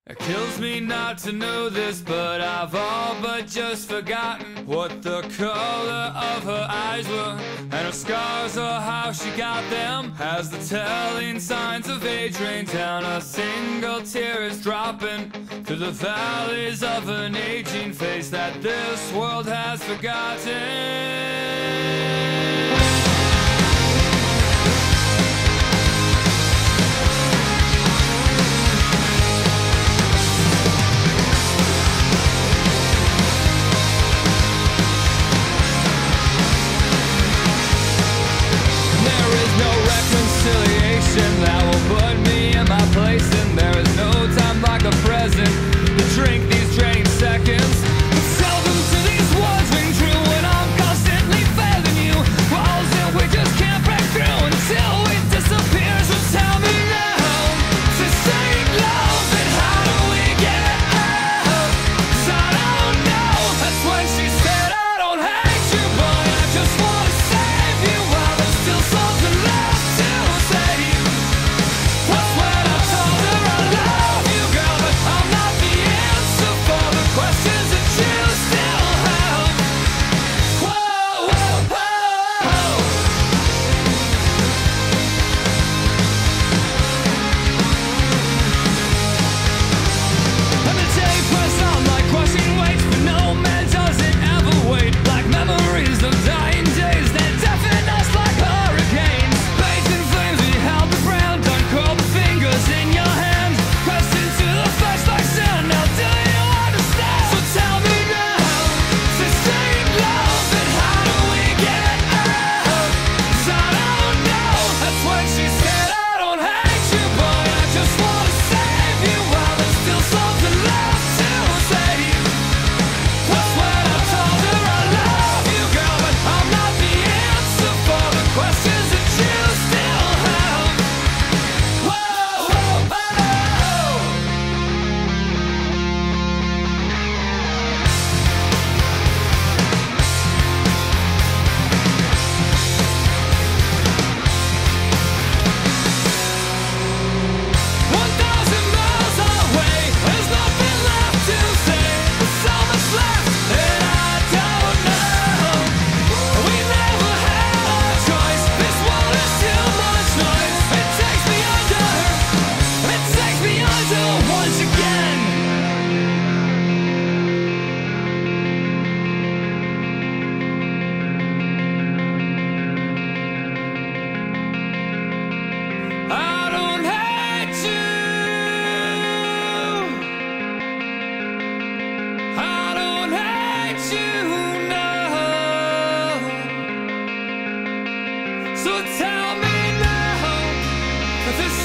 It kills me not to know this, but I've all but just forgotten what the color of her eyes were, and her scars or how she got them. As the telling signs of age rain down, a single tear is dropping through the valleys of an aging face that this world has forgotten. That will put me in my place, and there is no time like the present to drink these draining seconds. Tell them to these words ring true when I'm constantly failing you. Walls that we just can't break through until we disappear. So tell me now, sustain love, and how do we get out? 'Cause I don't know. That's when she said I don't hate you, but I just wanna save you while there's still something left to say. So tell me now, 'cause this